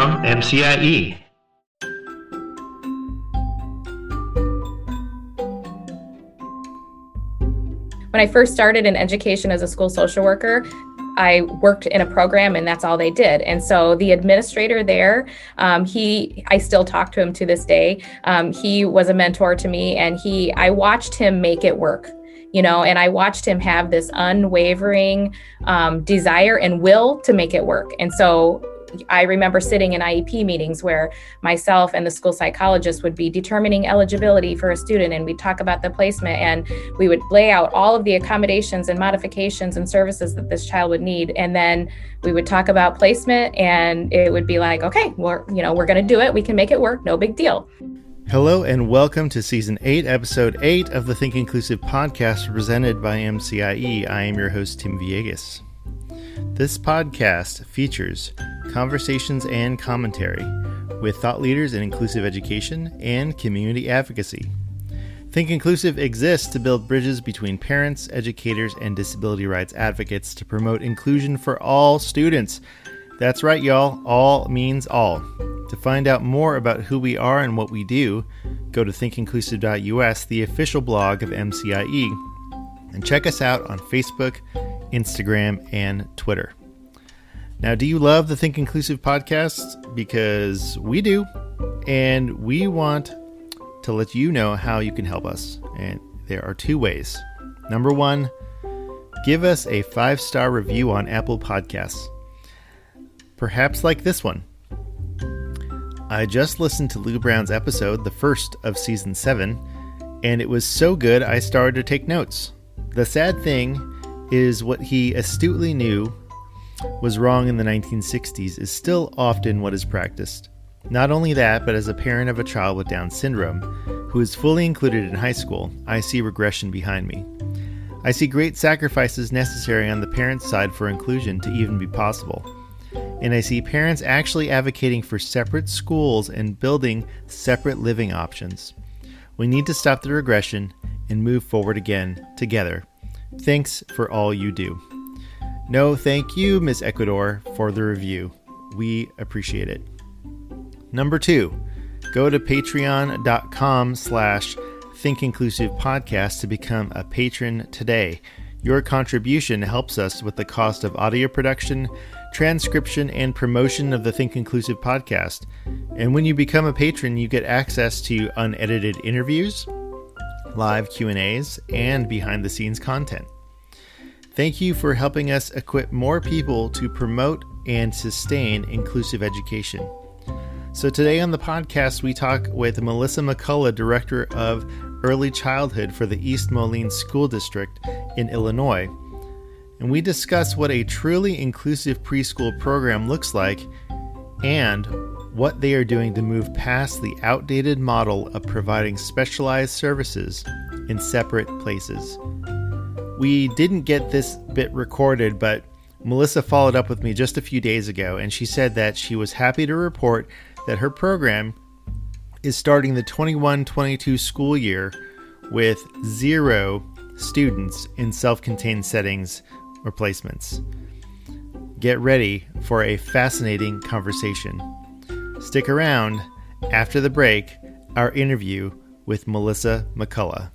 from MCIE. When I first started in education as a school social worker, I worked in a program and that's all they did. And so the administrator there, I still talk to him to this day. He was a mentor to me and I watched him make it work, and I watched him have this unwavering desire and will to make it work. And so I remember sitting in IEP meetings where myself and the school psychologist would be determining eligibility for a student, and we'd talk about the placement, and we would lay out all of the accommodations and modifications and services that this child would need. And then we would talk about placement, and it would be like, okay, we're going to do it. We can make it work. No big deal. Hello and welcome to Season 8, Episode 8 of the Think Inclusive podcast presented by MCIE. I am your host, Tim Villegas. This podcast features conversations and commentary with thought leaders in inclusive education and community advocacy. Think Inclusive exists to build bridges between parents, educators, and disability rights advocates to promote inclusion for all students. That's right, y'all. All means all. To find out more about who we are and what we do, go to thinkinclusive.us, the official blog of MCIE, and check us out on Facebook, Instagram, and Twitter. Now, do you love the Think Inclusive podcast? Because we do, and we want to let you know how you can help us. And there are two ways. Number one, give us a 5-star review on Apple Podcasts. Perhaps like this one. I just listened to Lou Brown's episode, the first of Season 7, and it was so good I started to take notes. The sad thing is what he astutely knew was wrong in the 1960s is still often what is practiced. Not only that, but as a parent of a child with Down syndrome who is fully included in high school, I see regression behind me. I see great sacrifices necessary on the parent's side for inclusion to even be possible. And I see parents actually advocating for separate schools and building separate living options. We need to stop the regression and move forward again together. Thanks for all you do. No, thank you, Miss Ecuador, for the review. We appreciate it. Number 2, go to patreon.com/thinkinclusivepodcast to become a patron today. Your contribution helps us with the cost of audio production, transcription, and promotion of the Think Inclusive podcast. And when you become a patron, you get access to unedited interviews, live Q&As, and behind-the-scenes content. Thank you for helping us equip more people to promote and sustain inclusive education. So today on the podcast, we talk with Melissa McCullough, Director of Early Childhood for the East Moline School District in Illinois. And we discuss what a truly inclusive preschool program looks like and what they are doing to move past the outdated model of providing specialized services in separate places. We didn't get this bit recorded, but Melissa followed up with me just a few days ago, and she said that she was happy to report that her program is starting the 21-22 school year with 0 students in self-contained settings or placements. Get ready for a fascinating conversation. Stick around after the break, our interview with Melissa McCullough.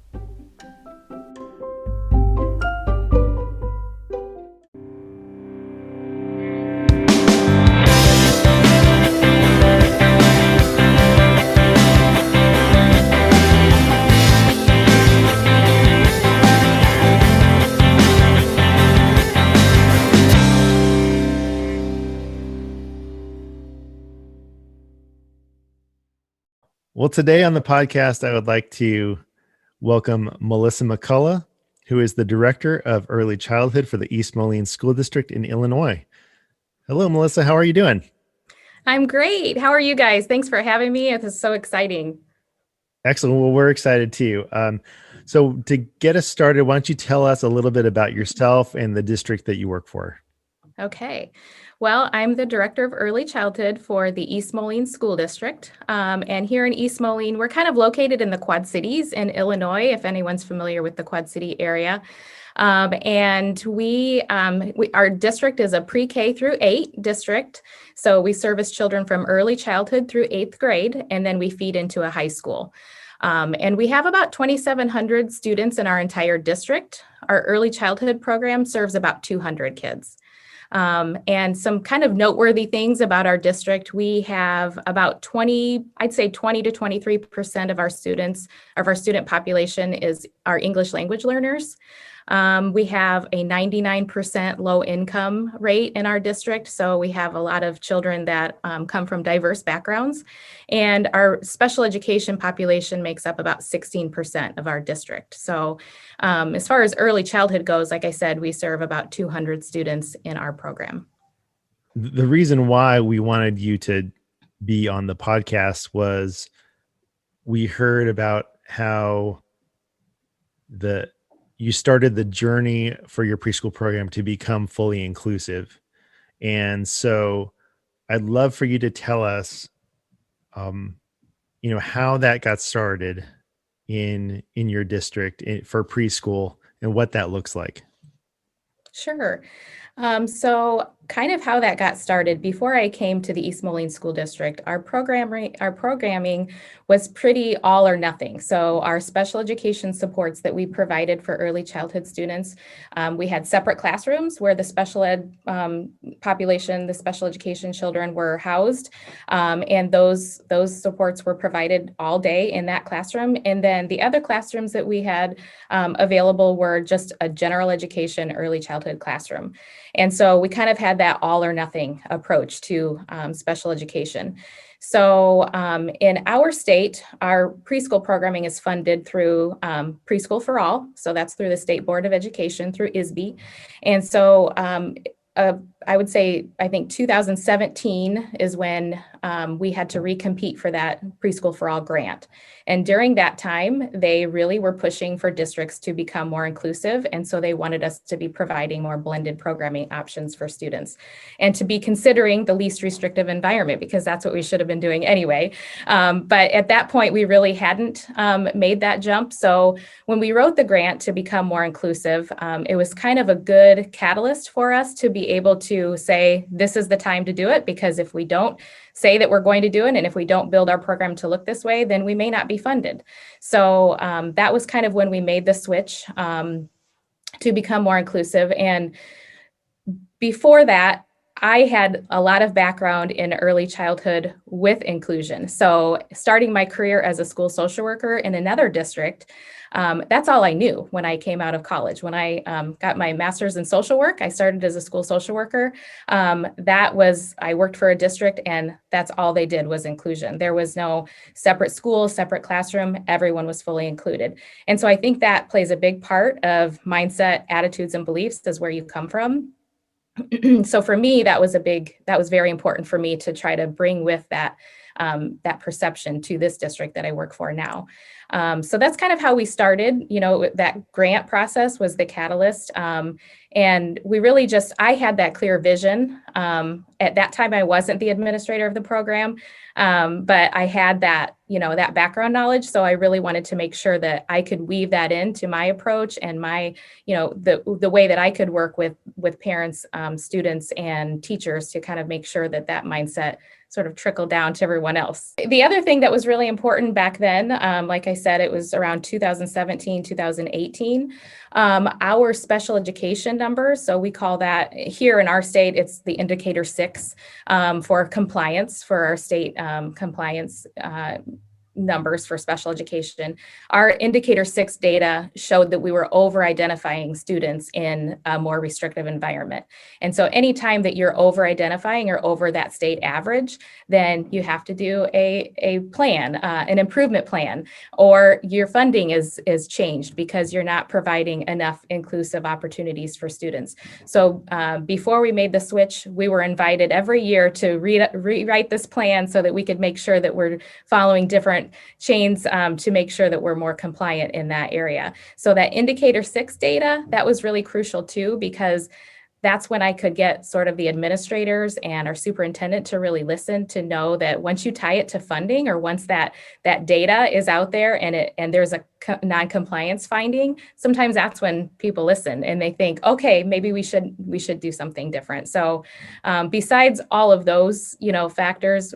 Well, today on the podcast, I would like to welcome Melissa McCullough, who is the Director of Early Childhood for the East Moline School District in Illinois. Hello, Melissa. How are you doing? I'm great. How are you guys? Thanks for having me. It is so exciting. Excellent. Well, we're excited too. So to get us started, why don't you tell us a little bit about yourself and the district that you work for? Okay. Well, I'm the Director of Early Childhood for the East Moline School District. And here in East Moline, we're kind of located in the Quad Cities in Illinois, if anyone's familiar with the Quad City area. And our district is a pre-K through 8 district. So we service children from early childhood through 8th grade, and then we feed into a high school. And we have about 2,700 students in our entire district. Our early childhood program serves about 200 kids. And some kind of noteworthy things about our district, we have about 20 to 23% of our student population is our English language learners. We have a 99% low income rate in our district. So we have a lot of children that come from diverse backgrounds. And our special education population makes up about 16% of our district. So as far as early childhood goes, like I said, we serve about 200 students in our program. The reason why we wanted you to be on the podcast was we heard about how you started the journey for your preschool program to become fully inclusive. And so I'd love for you to tell us, how that got started in your district for preschool and what that looks like. Sure. So kind of how that got started, before I came to the East Moline School District, our programming was pretty all or nothing. So our special education supports that we provided for early childhood students, we had separate classrooms where the special ed population, the special education children were housed, and those supports were provided all day in that classroom. And then the other classrooms that we had available were just a general education early childhood classroom. And so we kind of had that all or nothing approach to special education. So in our state, our preschool programming is funded through Preschool for All. So that's through the State Board of Education, through ISB. And so I would say, I think 2017 is when we had to recompete for that Preschool for All grant. And during that time, they really were pushing for districts to become more inclusive. And so they wanted us to be providing more blended programming options for students and to be considering the least restrictive environment, because that's what we should have been doing anyway. But at that point, we really hadn't made that jump. So when we wrote the grant to become more inclusive, it was kind of a good catalyst for us to be able to say, this is the time to do it, because if we don't say that we're going to do it, and if we don't build our program to look this way, then we may not be funded. So that was kind of when we made the switch to become more inclusive. And before that, I had a lot of background in early childhood with inclusion. So starting my career as a school social worker in another district, that's all I knew when I came out of college. When I got my master's in social work, I started as a school social worker. I worked for a district, and that's all they did was inclusion. There was no separate school, separate classroom. Everyone was fully included. And so I think that plays a big part of mindset, attitudes, and beliefs as where you come from. So for me, that was very important for me to try to bring with that perception to this district that I work for now. So that's kind of how we started. That grant process was the catalyst. And we really I had that clear vision. At that time, I wasn't the administrator of the program, but I had that background knowledge. So I really wanted to make sure that I could weave that into my approach and my, the way that I could work with parents, students, and teachers to kind of make sure that mindset sort of trickled down to everyone else. The other thing that was really important back then, like I said, it was around 2017, 2018, our special education numbers. So we call that here in our state, it's the indicator 6 for compliance, for our state compliance numbers for special education. Our indicator 6 data showed that we were over-identifying students in a more restrictive environment. And so anytime that you're over-identifying or over that state average, then you have to do a plan, an improvement plan, or your funding is changed because you're not providing enough inclusive opportunities for students. So before we made the switch, we were invited every year to rewrite this plan so that we could make sure that we're following different chains to make sure that we're more compliant in that area. So that indicator 6 data, that was really crucial too, because that's when I could get sort of the administrators and our superintendent to really listen, to know that once you tie it to funding, or once that data is out there and there's a non-compliance finding, sometimes that's when people listen and they think, okay, maybe we should do something different. So besides all of those, factors,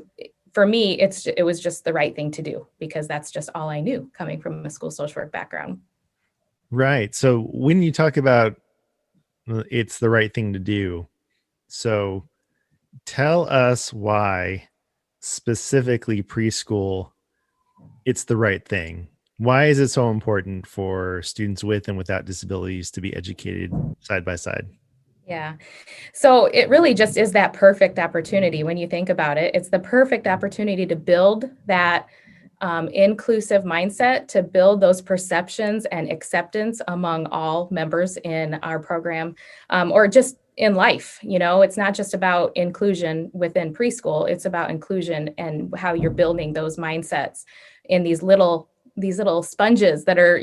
for me, it was just the right thing to do, because that's just all I knew coming from a school social work background. Right. So when you talk about it's the right thing to do, so tell us why specifically preschool it's the right thing. Why is it so important for students with and without disabilities to be educated side by side? Yeah. So it really just is that perfect opportunity. When you think about it, it's the perfect opportunity to build that inclusive mindset, to build those perceptions and acceptance among all members in our program, or just in life. It's not just about inclusion within preschool, it's about inclusion and how you're building those mindsets in these little sponges that are,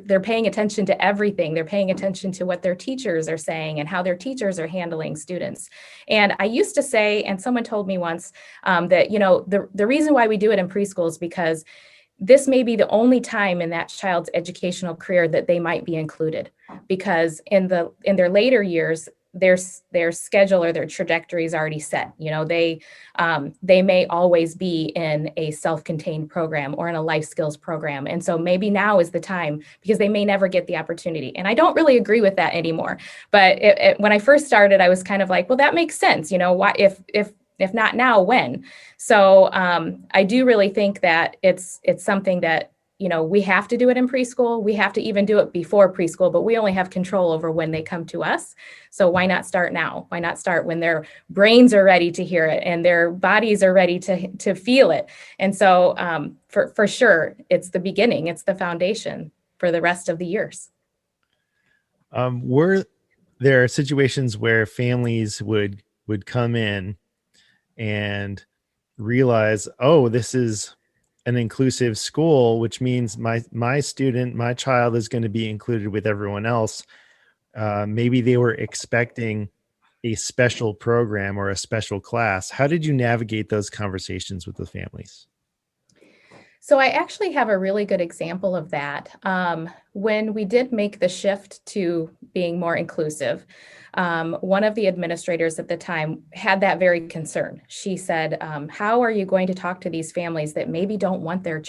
they're paying attention to everything. They're paying attention to what their teachers are saying and how their teachers are handling students. And I used to say, and someone told me once, that, the reason why we do it in preschool is because this may be the only time in that child's educational career that they might be included, because in their later years, their schedule or their trajectory is already set. They may always be in a self-contained program or in a life skills program. And so maybe now is the time, because they may never get the opportunity. And I don't really agree with that anymore. But when I first started, I was kind of like, well, that makes sense. Why, if not now, when? So I do really think that it's something that, we have to do it in preschool. We have to even do it before preschool, but we only have control over when they come to us. So why not start now? Why not start when their brains are ready to hear it and their bodies are ready to feel it? And so for sure, it's the beginning, it's the foundation for the rest of the years. Were there situations where families would come in and realize, oh, this is an inclusive school, which means my child is going to be included with everyone else? Maybe they were expecting a special program or a special class. How did you navigate those conversations with the families? So I actually have a really good example of that. When we did make the shift to being more inclusive, one of the administrators at the time had that very concern. She said, how are you going to talk to these families that maybe don't want their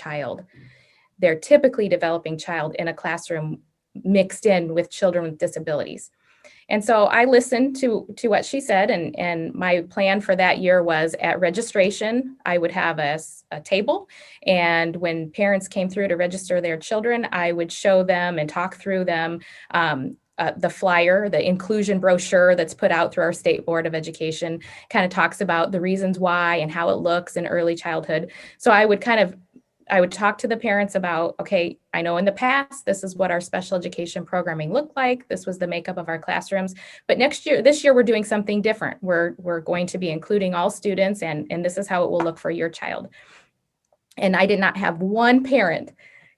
typically developing child in a classroom mixed in with children with disabilities? And so I listened to what she said, and my plan for that year was, at registration, I would have a table, and when parents came through to register their children, I would show them and talk through them the flyer, the inclusion brochure that's put out through our State Board of Education, kind of talks about the reasons why and how it looks in early childhood. So I would talk to the parents about, okay, I know in the past, this is what our special education programming looked like. This was the makeup of our classrooms. But this year, we're doing something different. We're going to be including all students, and this is how it will look for your child. And I did not have one parent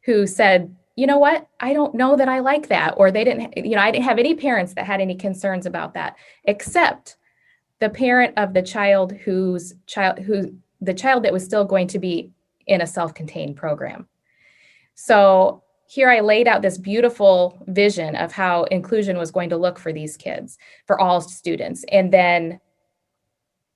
who said, you know what, I don't know that I like that. Or I didn't have any parents that had any concerns about that, except the parent of the child the child that was still going to be in a self-contained program. So here I laid out this beautiful vision of how inclusion was going to look for these kids, for all students. And then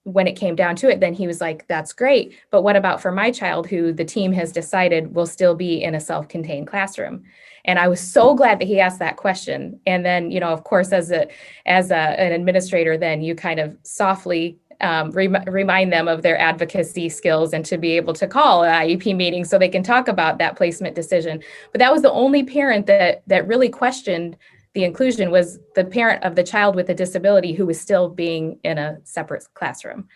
when it came down to it, then he was like, that's great, but what about for my child, who the team has decided will still be in a self-contained classroom? And I was so glad that he asked that question. And then, of course, as an administrator, then you kind of softly remind them of their advocacy skills and to be able to call an IEP meeting so they can talk about that placement decision. But that was the only parent that really questioned the inclusion, was the parent of the child with a disability who was still being in a separate classroom.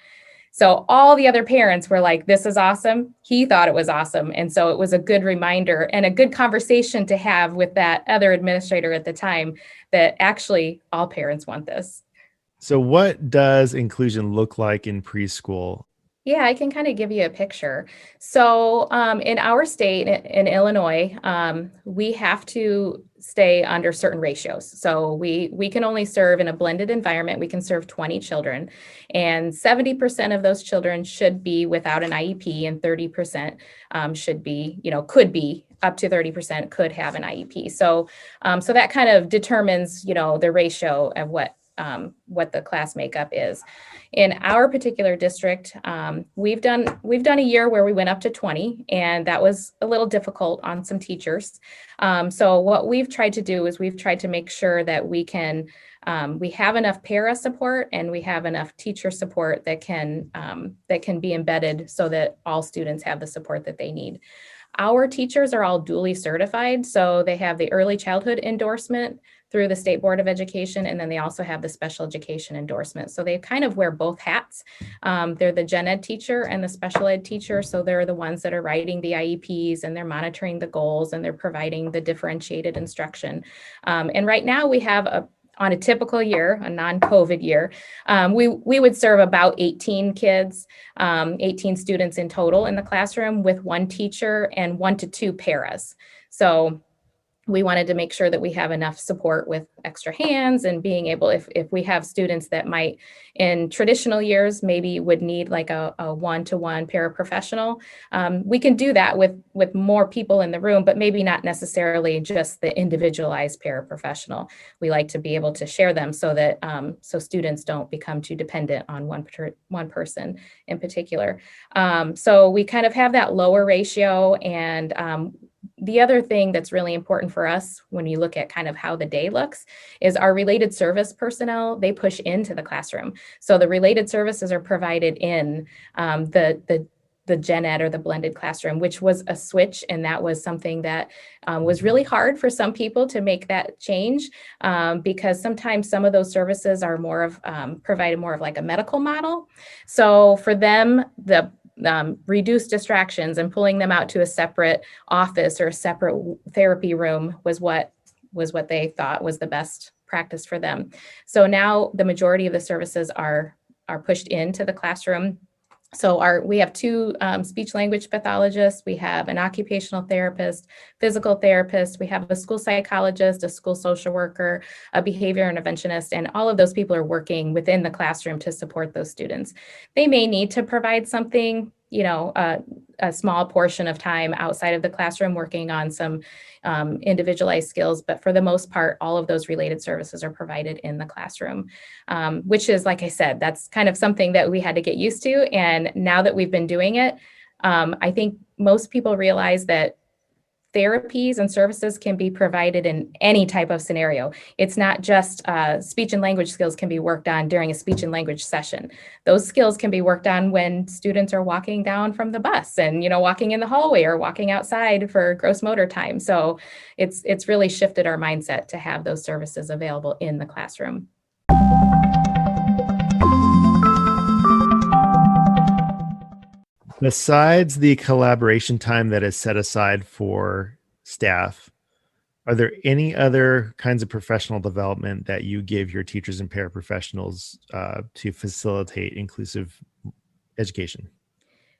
So all the other parents were like, this is awesome. He thought it was awesome. And so it was a good reminder and a good conversation to have with that other administrator at the time, that actually all parents want this. So what does inclusion look like in preschool? Yeah, I can kind of give you a picture. So, in our state, in Illinois, we have to stay under certain ratios. So we can only serve in a blended environment. We can serve 20 children, and 70% of those children should be without an IEP, and 30% should be, could be up to 30% could have an IEP. So that kind of determines, the ratio of what the class makeup is. In our particular district, we've done a year where we went up to 20, and that was a little difficult on some teachers. So what we've tried to do is we've tried to make sure that we have enough para support and we have enough teacher support that can be embedded so that all students have the support that they need. Our teachers are all duly certified, so they have the early childhood endorsement through the State Board of Education, and then they also have the special education endorsement. So they kind of wear both hats. They're the gen ed teacher and the special ed teacher, so they're the ones that are writing the IEPs, and they're monitoring the goals, and they're providing the differentiated instruction. And right now we have on a typical year, a non-COVID year, we would serve about 18 kids, 18 students in total in the classroom with one teacher and 1 to 2 paras. So we wanted to make sure that we have enough support with extra hands and being able, if we have students that might in traditional years maybe would need like a one-to-one paraprofessional, we can do that with more people in the room, but maybe not necessarily just the individualized paraprofessional. We like to be able to share them so that so students don't become too dependent on one person in particular. So we kind of have that lower ratio, and the other thing that's really important for us when you look at kind of how the day looks is our related service personnel, they push into the classroom. So the related services are provided in the gen ed or the blended classroom, which was a switch. And that was something that was really hard for some people to make that change because sometimes some of those services are provided more of like a medical model. So for them, the reduce distractions and pulling them out to a separate office or a separate therapy room was what they thought was the best practice for them. So now the majority of the services are pushed into the classroom. So we have 2 speech language pathologists, we have an occupational therapist, physical therapist, we have a school psychologist, a school social worker, a behavior interventionist, and all of those people are working within the classroom to support those students. They may need to provide something, a small portion of time outside of the classroom working on some individualized skills, but for the most part, all of those related services are provided in the classroom, which is, like I said, that's kind of something that we had to get used to. And now that we've been doing it, I think most people realize that therapies and services can be provided in any type of scenario. It's not just speech and language skills can be worked on during a speech and language session. Those skills can be worked on when students are walking down from the bus and, walking in the hallway or walking outside for gross motor time. So it's really shifted our mindset to have those services available in the classroom. Besides the collaboration time that is set aside for staff, are there any other kinds of professional development that you give your teachers and paraprofessionals to facilitate inclusive education?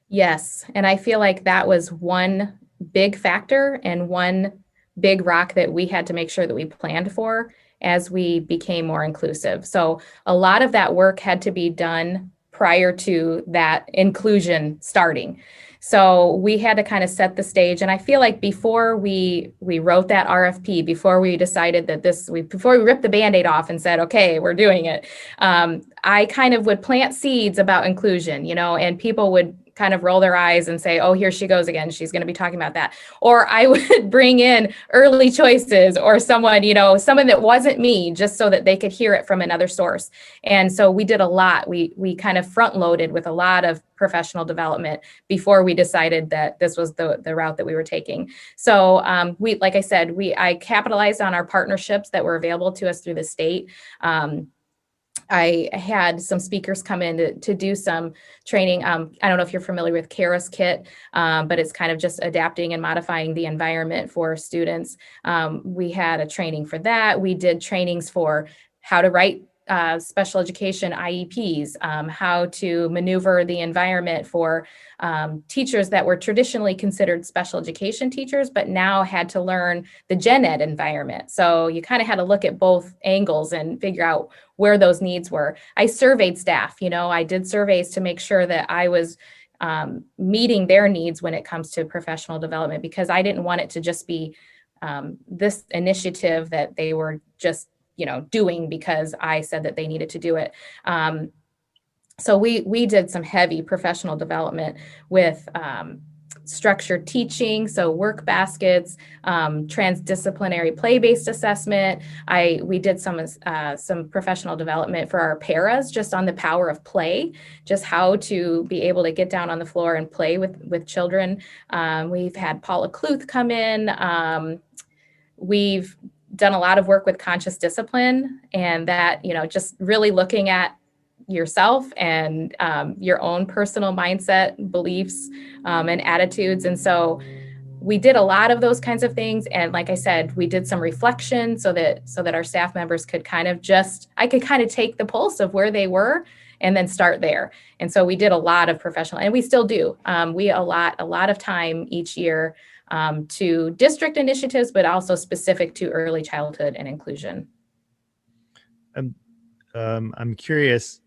Yes, and I feel like that was one big factor and one big rock that we had to make sure that we planned for as we became more inclusive. So a lot of that work had to be done prior to that inclusion starting. So we had to kind of set the stage. And I feel like before we wrote that RFP, before we decided that before we ripped the Band-Aid off and said, okay, we're doing it, I kind of would plant seeds about inclusion, and people would kind of roll their eyes and say, oh, here she goes again. She's going to be talking about that. Or I would bring in early choices or someone that wasn't me, just so that they could hear it from another source. And so we did a lot. We kind of front loaded with a lot of professional development before we decided that this was the route that we were taking. So like I said, I capitalized on our partnerships that were available to us through the state. I had some speakers come in to do some training. I don't know if you're familiar with Kara's Kit, but it's kind of just adapting and modifying the environment for students. We had a training for that. We did trainings for how to write special education IEPs, how to maneuver the environment for teachers that were traditionally considered special education teachers, but now had to learn the gen ed environment. So you kind of had to look at both angles and figure out where those needs were. I surveyed staff, I did surveys to make sure that I was meeting their needs when it comes to professional development, because I didn't want it to just be this initiative that they were just doing because I said that they needed to do it. So we did some heavy professional development with structured teaching, so work baskets, transdisciplinary play-based assessment. We did some professional development for our paras just on the power of play, just how to be able to get down on the floor and play with children. We've had Paula Kluth come in. We've done a lot of work with conscious discipline, and that, just really looking at yourself and your own personal mindset, beliefs, and attitudes. And so we did a lot of those kinds of things. And like I said, we did some reflection so that our staff members could I could kind of take the pulse of where they were and then start there. And so we did a lot of professional, and we still do. We allot a lot of time each year to district initiatives, but also specific to early childhood and inclusion. I'm curious,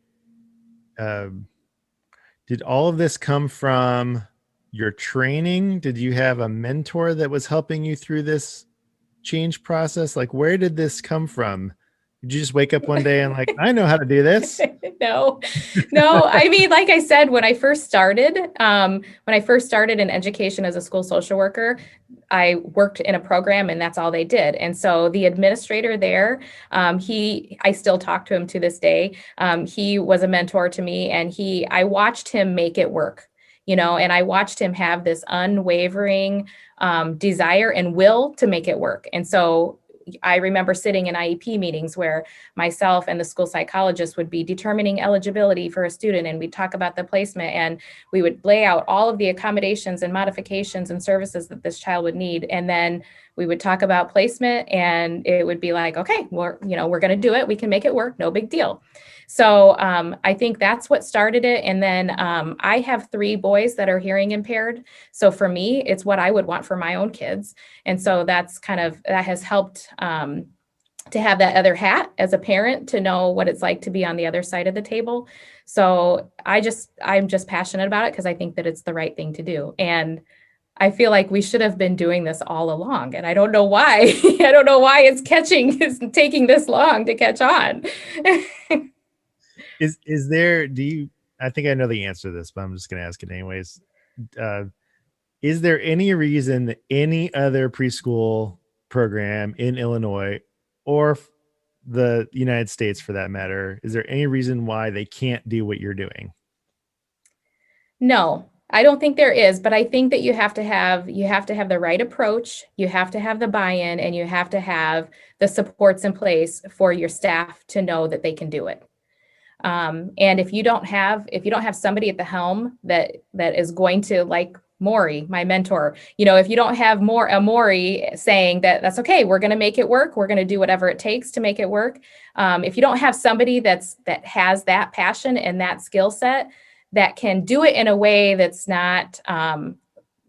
did all of this come from your training? Did you have a mentor that was helping you through this change process? Like, where did this come from? Did you just wake up one day and I know how to do this? No. I mean, like I said, when I first started in education as a school social worker, I worked in a program and that's all they did. And so the administrator there, I still talk to him to this day. He was a mentor to me, and I watched him make it work, and I watched him have this unwavering desire and will to make it work. And so I remember sitting in IEP meetings where myself and the school psychologist would be determining eligibility for a student, and we'd talk about the placement, and we would lay out all of the accommodations and modifications and services that this child would need. And then we would talk about placement, and it would be like, okay, we're going to do it. We can make it work. No big deal. So I think that's what started it. And then I have 3 boys that are hearing impaired. So for me, it's what I would want for my own kids. And so that has helped to have that other hat as a parent, to know what it's like to be on the other side of the table. So I'm just passionate about it because I think that it's the right thing to do. And I feel like we should have been doing this all along. And I don't know why. I don't know why it's taking this long to catch on. Is there, I think I know the answer to this, but I'm just going to ask it anyways. Is there any reason that any other preschool program in Illinois, or the United States for that matter, is there any reason why they can't do what you're doing? No, I don't think there is, but I think that you have to have the right approach, you have to have the buy-in, and you have to have the supports in place for your staff to know that they can do it. And if you don't have somebody at the helm that is going to, like Maury, my mentor, if you don't have Maury saying that that's okay, we're going to make it work, we're going to do whatever it takes to make it work. If you don't have somebody that has that passion and that skill set, that can do it in a way that's not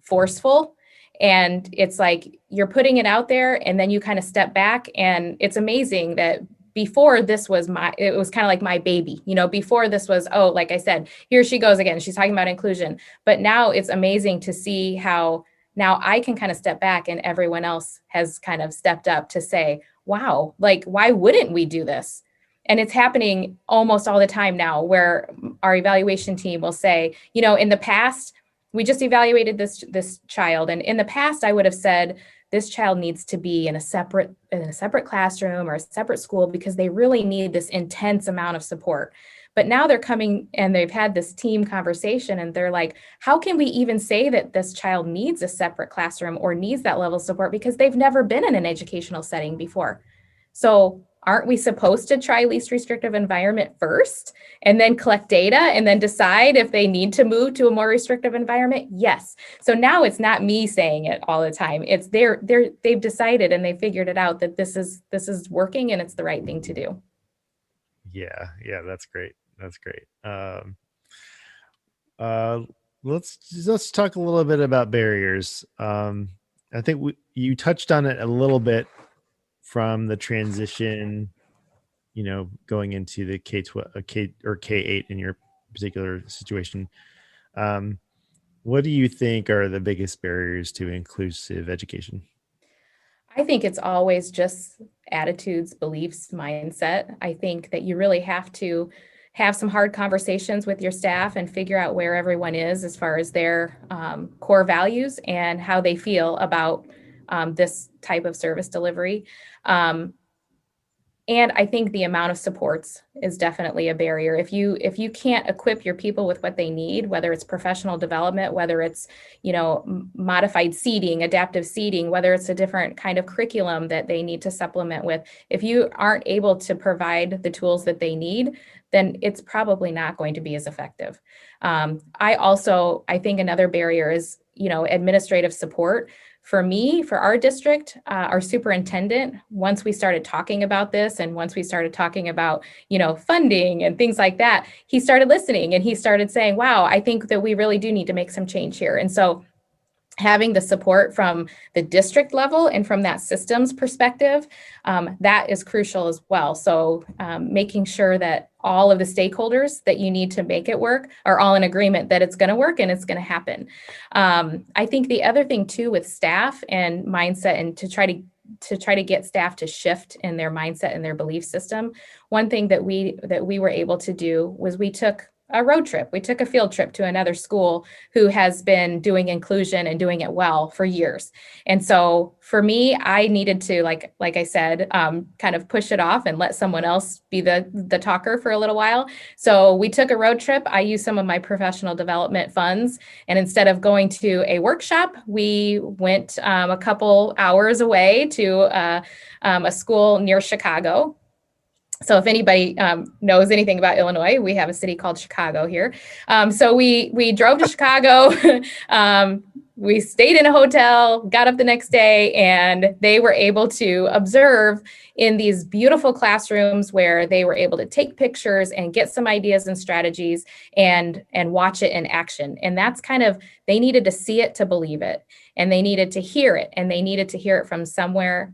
forceful, and it's like you're putting it out there, and then you kind of step back. And it's amazing that before this was it was kind of like my baby, before this was, oh, like I said, here she goes again, she's talking about inclusion. But now it's amazing to see how now I can kind of step back, and everyone else has kind of stepped up to say, wow, like, why wouldn't we do this? And it's happening almost all the time now, where our evaluation team will say, in the past, we just evaluated this child. And in the past, I would have said, this child needs to be in a separate classroom or a separate school because they really need this intense amount of support. But now they're coming and they've had this team conversation, and they're like, how can we even say that this child needs a separate classroom or needs that level of support, because they've never been in an educational setting before? So aren't we supposed to try least restrictive environment first and then collect data and then decide if they need to move to a more restrictive environment? Yes. So now it's not me saying it all the time. It's they've decided and they figured it out that this is working and it's the right thing to do. Yeah, that's great. That's great. Uh, let's talk a little bit about barriers. I think you touched on it a little bit from the transition, going into the K-12, K or K-8 in your particular situation. What do you think are the biggest barriers to inclusive education? I think it's always just attitudes, beliefs, mindset. I think that you really have to have some hard conversations with your staff and figure out where everyone is as far as their core values and how they feel about this type of service delivery. And I think the amount of supports is definitely a barrier. If you can't equip your people with what they need, whether it's professional development, whether it's modified seating, adaptive seating, whether it's a different kind of curriculum that they need to supplement with, if you aren't able to provide the tools that they need, then it's probably not going to be as effective. I think another barrier is administrative support. For me, for our district, our superintendent, once we started talking about this and once we started talking about, funding and things like that, he started listening and he started saying, wow, I think that we really do need to make some change here. And so having the support from the district level and from that systems perspective, that is crucial as well. So making sure that all of the stakeholders that you need to make it work are all in agreement that it's going to work and it's going to happen. I think the other thing too with staff and mindset, and to try to get staff to shift in their mindset and their belief system, one thing that we were able to do was we took a road trip. We took a field trip to another school who has been doing inclusion and doing it well for years. And so for me, I needed to, like I said, kind of push it off and let someone else be the talker for a little while. So we took a road trip. I used some of my professional development funds. And instead of going to a workshop, we went a couple hours away to a school near Chicago. So if anybody knows anything about Illinois, we have a city called Chicago here. So we drove to Chicago. We stayed in a hotel, got up the next day, and they were able to observe in these beautiful classrooms where they were able to take pictures and get some ideas and strategies and watch it in action. And that's kind of, they needed to see it to believe it, and they needed to hear it, and they needed to hear it from somewhere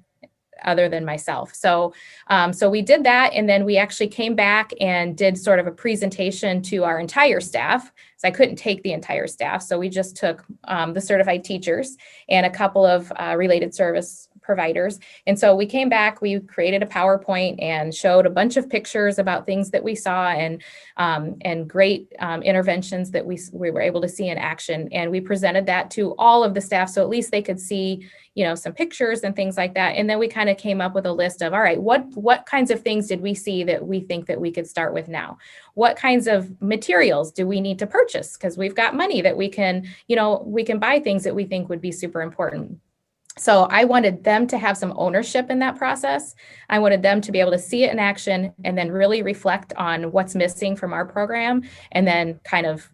other than myself. So we did that. And then we actually came back and did sort of a presentation to our entire staff. So I couldn't take the entire staff. So we just took the certified teachers and a couple of related service providers. And so we came back, we created a PowerPoint and showed a bunch of pictures about things that we saw and great interventions that we were able to see in action. And we presented that to all of the staff, so at least they could see, some pictures and things like that. And then we kind of came up with a list of, all right, what kinds of things did we see that we think that we could start with now? What kinds of materials do we need to purchase? Because we've got money that we can buy things that we think would be super important. So I wanted them to have some ownership in that process. I wanted them to be able to see it in action and then really reflect on what's missing from our program, and then kind of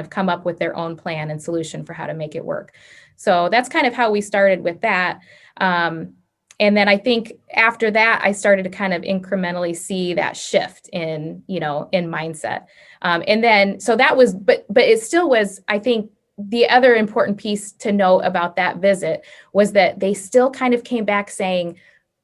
come up with their own plan and solution for how to make it work. So that's kind of how we started with that. And then I think after that, I started to kind of incrementally see that shift in mindset. And then, so that was, but it still was, I think, the other important piece to note about that visit was that they still kind of came back saying,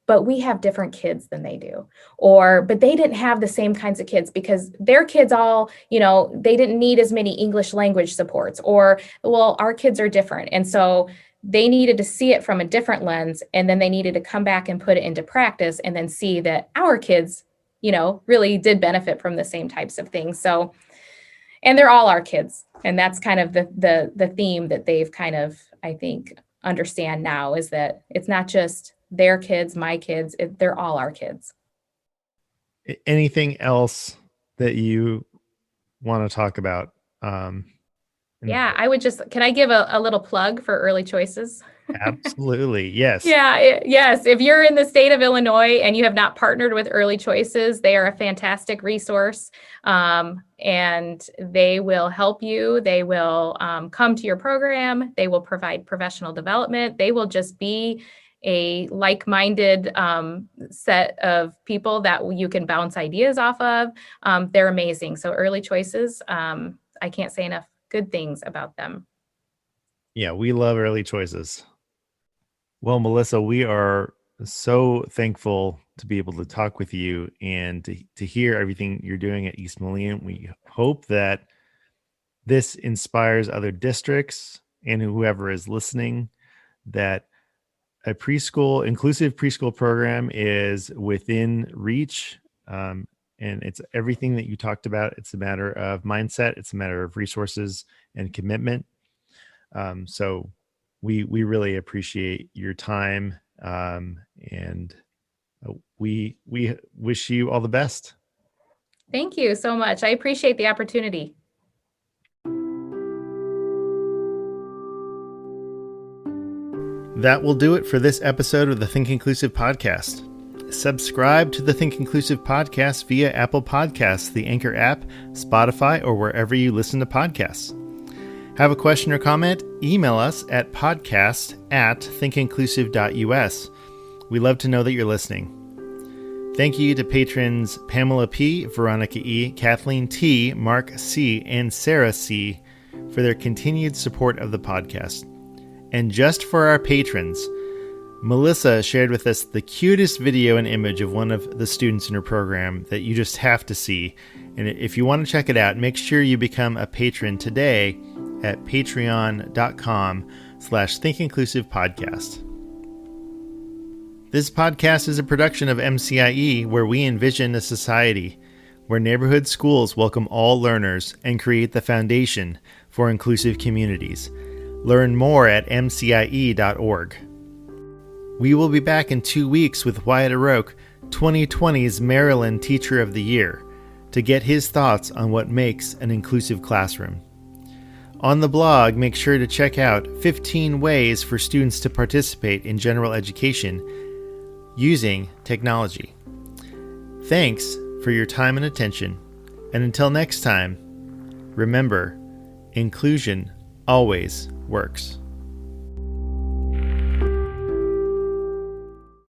but we have different kids than they do, but they didn't have the same kinds of kids because their kids all, they didn't need as many English language supports, or, well, our kids are different. And so they needed to see it from a different lens, and then they needed to come back and put it into practice and then see that our kids, really did benefit from the same types of things. So, and they're all our kids. And that's kind of the theme that they've kind of, I think, understand now, is that it's not just their kids, my kids, they're all our kids. Anything else that you want to talk about? Yeah, can I give a little plug for Early Choices? Absolutely. Yes. Yeah. Yes. If you're in the state of Illinois and you have not partnered with Early Choices, they are a fantastic resource. And they will help you. They will come to your program. They will provide professional development. They will just be a like-minded set of people that you can bounce ideas off of. They're amazing. So Early Choices, I can't say enough good things about them. Yeah, we love Early Choices. Well, Melissa, we are so thankful to be able to talk with you and to hear everything you're doing at East Moline. We hope that this inspires other districts and whoever is listening, that a inclusive preschool program is within reach. And it's everything that you talked about. It's a matter of mindset. It's a matter of resources and commitment. So we really appreciate your time. And we wish you all the best. Thank you so much. I appreciate the opportunity. That will do it for this episode of the Think Inclusive podcast. Subscribe to the Think Inclusive podcast via Apple Podcasts, the Anchor app, Spotify, or wherever you listen to podcasts. Have a question or comment? Email us at podcast@thinkinclusive.us. We love to know that you're listening. Thank you to patrons Pamela P., Veronica E., Kathleen T., Mark C., and Sarah C. for their continued support of the podcast. And just for our patrons, Melissa shared with us the cutest video and image of one of the students in her program that you just have to see. And if you want to check it out, make sure you become a patron today at patreon.com/thinkinclusivepodcast. This podcast is a production of MCIE, where we envision a society where neighborhood schools welcome all learners and create the foundation for inclusive communities. Learn more at mcie.org. We will be back in 2 weeks with Wyatt Aroke, 2020's Maryland Teacher of the Year, to get his thoughts on what makes an inclusive classroom. On the blog, make sure to check out 15 ways for students to participate in general education using technology. Thanks for your time and attention, and until next time, remember, inclusion always works.